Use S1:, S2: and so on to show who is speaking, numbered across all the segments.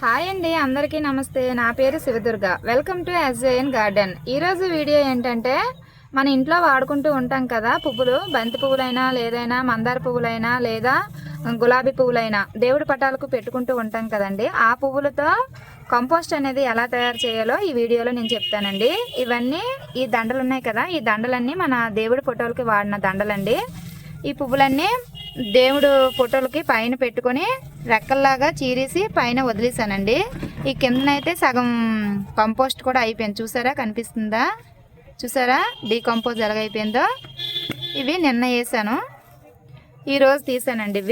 S1: Hi అండి, అందరికీ నమస్తే. నా పేరు Shiva Durga. Welcome to SJN garden. ఈరోజు వీడియో ఏంటంటే, మన ఇంట్లో వాడుకుంటూ ఉంటాం కదా పువ్వులు, బంతి పువ్వులైనా లేదైనా మందార పువ్వులైనా లేదా గులాబీ పువ్వులైనా దేవుడి పటాలకు పెట్టుకుంటూ ఉంటాం కదండి. ఆ పువ్వులతో కంపోస్ట్ అనేది ఎలా తయారు చేయాలో ఈ వీడియోలో నేను చెప్తానండి. ఇవన్నీ ఈ దండలు ఉన్నాయి కదా, ఈ దండలన్నీ మన దేవుడి ఫోటోలకి వాడిన దండలండి. ఈ పువ్వులన్నీ దేవుడు ఫోటోలకి పైన పెట్టుకొని రెక్కల్లాగా చీరేసి పైన వదిలేసానండి. ఈ కిందనైతే సగం కంపోస్ట్ కూడా అయిపోయింది. చూసారా, కనిపిస్తుందా? చూసారా డీకంపోజ్ ఎలాగైపోయిందో. ఇవి నిన్న వేసాను, ఈరోజు తీసానండి.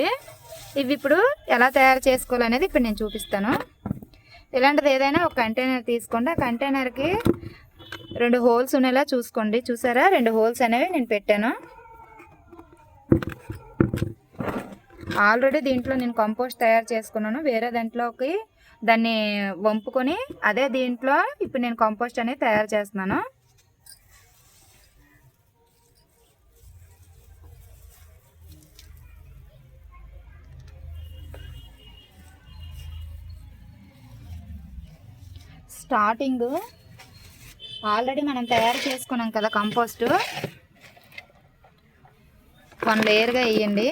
S1: ఇవి ఇప్పుడు ఎలా తయారు చేసుకోవాలనేది ఇప్పుడు నేను చూపిస్తాను. ఇలాంటిది ఏదైనా ఒక కంటైనర్ తీసుకోండి. ఆ కంటైనర్కి 2 హోల్స్ ఉండేలా చూసుకోండి. చూసారా, 2 హోల్స్ అనేవి నేను పెట్టాను. ఆల్రెడీ దీంట్లో నేను కంపోస్ట్ తయారు చేసుకున్నాను. వేరే దాంట్లోకి దాన్ని వంపుకొని అదే దీంట్లో ఇప్పుడు నేను కంపోస్ట్ అనేది తయారు చేస్తున్నాను. స్టార్టింగ్ ఆల్రెడీ మనం తయారు చేసుకున్నాం కదా కంపోస్ట్, 1 లేయర్గా వేయండి.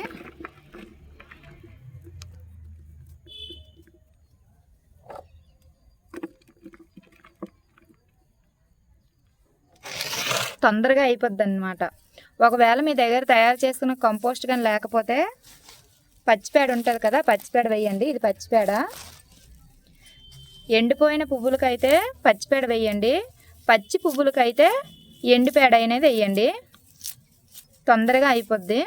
S1: తొందరగా అయిపోద్ది అన్నమాట. ఒకవేళ మీ దగ్గర తయారు చేసుకున్న కంపోస్ట్ కానీ లేకపోతే పచ్చిపేడ ఉంటుంది కదా, పచ్చిపేడ వేయండి. ఇది పచ్చిపేడ. ఎండిపోయిన పువ్వులకైతే పచ్చిపేడ వేయండి, పచ్చి పువ్వులకైతే ఎండిపేడ అనేది వేయండి. తొందరగా అయిపోద్ది.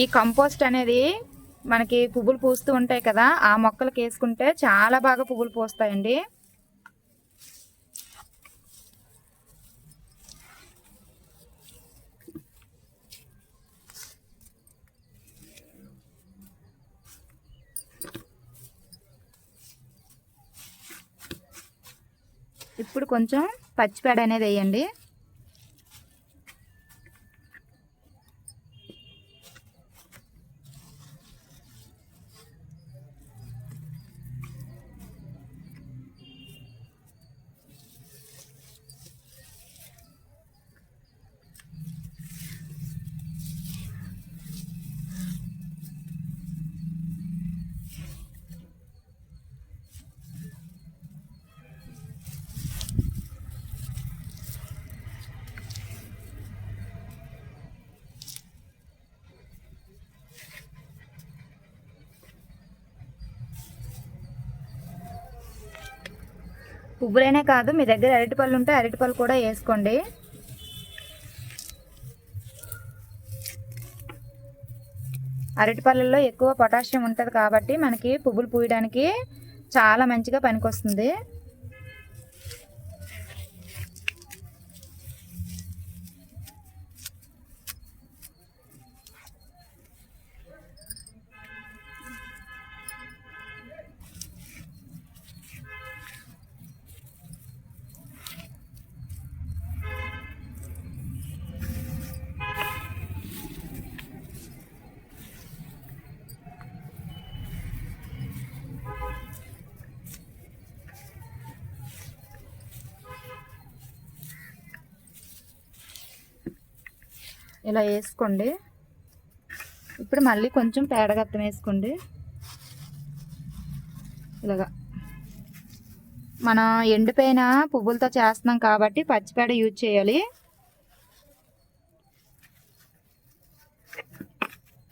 S1: ఈ కంపోస్ట్ అనేది మనకి పువ్వులు పూస్తూ ఉంటాయి కదా, ఆ మొక్కలకు వేసుకుంటే చాలా బాగా పువ్వులు పూస్తాయండి. ఇప్పుడు కొంచెం పచ్చిపేడ అనేది వేయండి. పువ్వులైనా కాదు, మీ దగ్గర అరటిపళ్ళు ఉంటే అరటిపళ్ళు కూడా వేసుకోండి. అరటిపళ్ళల్లో ఎక్కువ పొటాషియం ఉంటుంది కాబట్టి మనకి పువ్వులు పూయడానికి చాలా మంచిగా పనికొస్తుంది. ఇలా వేసుకోండి. ఇప్పుడు మళ్ళీ కొంచెం పేడగత్తం వేసుకోండి. ఇలాగా మనం ఎండిపోయిన పువ్వులతో చేస్తున్నాం కాబట్టి పచ్చిపేడ యూజ్ చేయాలి.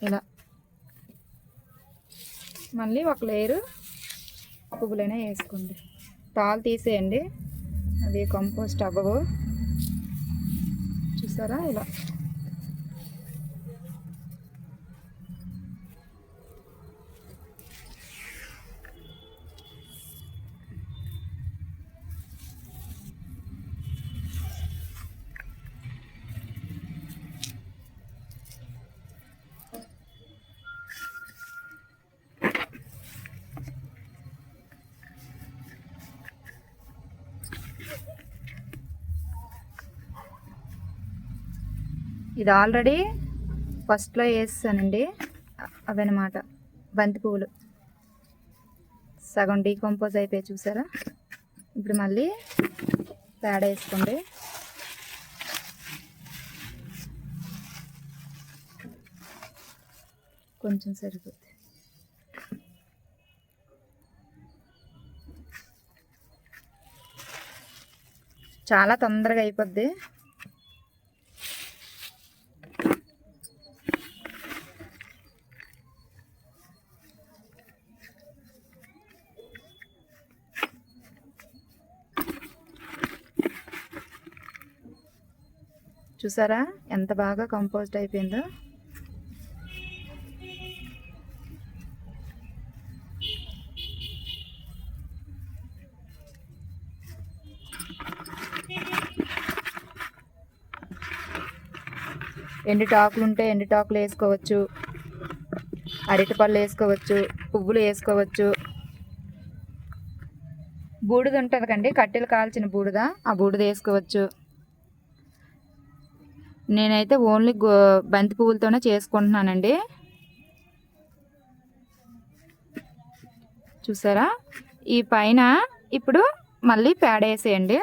S1: ఇలా మళ్ళీ 1 లేయరు పువ్వులైనా వేసుకోండి. తాలు తీసేయండి, అది కంపోస్ట్ అవ్వవు. చూసారా, ఇలా ఇది ఆల్రెడీ ఫస్ట్లో వేసానండి, అవన్నమాట బంతి పువ్వులు సగం డీకంపోజ్ అయిపోయి చూసారా. ఇప్పుడు మళ్ళీ పేడ వేసుకోండి. కొంచెం సరిపోతుంది. చాలా తొందరగా అయిపోద్ది. చూసారా ఎంత బాగా కంపోస్ట్ అయిపోయిందో. ఎండుటాకులు ఉంటే ఎండుటాకులు వేసుకోవచ్చు, అరటిపళ్ళు వేసుకోవచ్చు, పువ్వులు వేసుకోవచ్చు. బూడిద ఉంటుంది కండి, కట్టెలు కాల్చిన బూడిద, ఆ బూడిద వేసుకోవచ్చు. నేనైతే ఓన్లీ బంతి పువ్వులతోనే చేసుకుంటున్నానండి. చూసారా. ఈ పైన ఇప్పుడు మళ్ళీ పేడ వేసేయండి.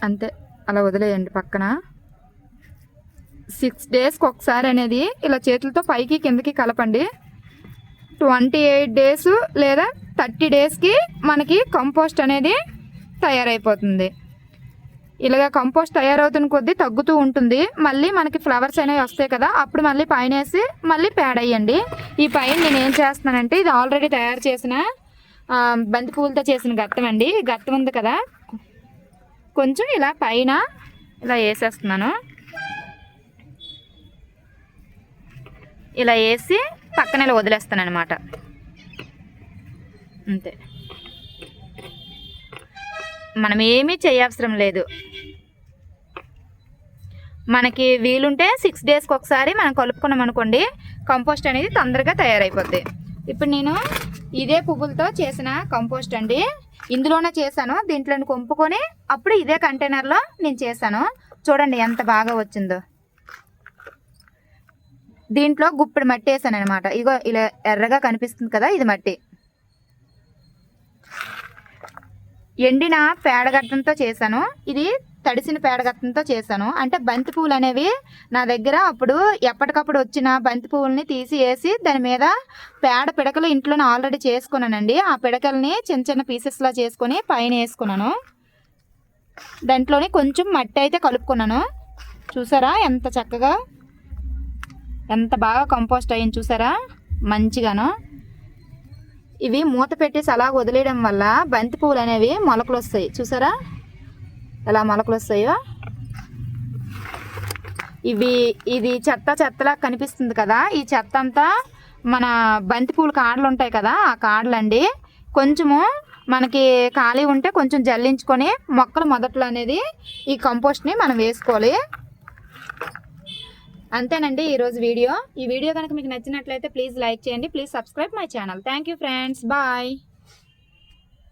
S1: అంతే, అలా వదిలేయండి పక్కన. 6 డేస్కి ఒకసారి అనేది ఇలా చేతులతో పైకి కిందకి కలపండి. 28 డేస్ లేదా 30 డేస్కి మనకి కంపోస్ట్ అనేది తయారైపోతుంది. ఇలాగ కంపోస్ట్ తయారవుతున్న కొద్దీ తగ్గుతూ ఉంటుంది. మళ్ళీ మనకి ఫ్లవర్స్ అనేవి వస్తాయి కదా, అప్పుడు మళ్ళీ పైన వేసి మళ్ళీ పేడ వేయండి. ఈ పైన నేను ఏం చేస్తున్నానంటే, ఇది ఆల్రెడీ తయారు చేసిన బంతి పువ్వులతో చేసిన గత్తం అండి. గత్తం ఉంది కదా, కొంచెం ఇలా పైన ఇలా వేసేస్తున్నాను. ఇలా వేసి పక్కన ఇలా వదిలేస్తాను అనమాట. అంతే, మనం ఏమీ చేయవసరం లేదు. మనకి వీలుంటే 6 డేస్కి ఒకసారి మనం కలుపుకున్నాం అనుకోండి, కంపోస్ట్ అనేది తొందరగా తయారైపోద్ది. ఇప్పుడు నేను ఇదే పువ్వులతో చేసిన కంపోస్ట్ అండి, ఇందులోనే చేశాను. దీంట్లో కొంపుకొని అప్పుడు ఇదే కంటైనర్లో నేను చేశాను. చూడండి ఎంత బాగా వచ్చిందో. దీంట్లో గుప్పెడు మట్టి వేసాను అనమాట. ఇగో ఇలా ఎర్రగా కనిపిస్తుంది కదా, ఇది మట్టి. ఎండిన పేడగట్టంతో చేశాను, ఇది తడిసిన పేడగట్టంతో చేశాను. అంటే బంతి పువ్వులు అనేవి నా దగ్గర అప్పుడు ఎప్పటికప్పుడు వచ్చిన బంతి పువ్వుల్ని తీసి వేసి దాని మీద పేడ పిడకలు ఇంట్లోనే ఆల్రెడీ చేసుకున్నానండి. ఆ పిడకల్ని చిన్న చిన్న పీసెస్లా చేసుకొని పైన వేసుకున్నాను. దాంట్లోని కొంచెం మట్టి అయితే కలుపుకున్నాను. చూసారా ఎంత చక్కగా, ఎంత బాగా కంపోస్ట్ అయ్యింది చూసారా, మంచిగాను. ఇవి మూత పెట్టేసి అలా వదిలేయడం వల్ల బంతి పువ్వులు అనేవి మొలకలు వస్తాయి. చూసారా ఎలా మొలకలు వస్తాయో. ఇది చెత్తలా కనిపిస్తుంది కదా, ఈ చెత్త అంతా మన బంతి పువ్వుల కాడలు ఉంటాయి కదా, ఆ కాడలు అండి. కొంచెము మనకి ఖాళీ ఉంటే కొంచెం జల్లించుకొని మొక్కలు మొదట్లో అనేది ఈ కంపోస్ట్ని మనం వేసుకోవాలి. అంతేనండి ఈరోజు వీడియో. ఈ వీడియో కనుక మీకు నచ్చినట్లయితే ప్లీజ్ లైక్ చేయండి. Please subscribe my channel. Thank you friends, bye.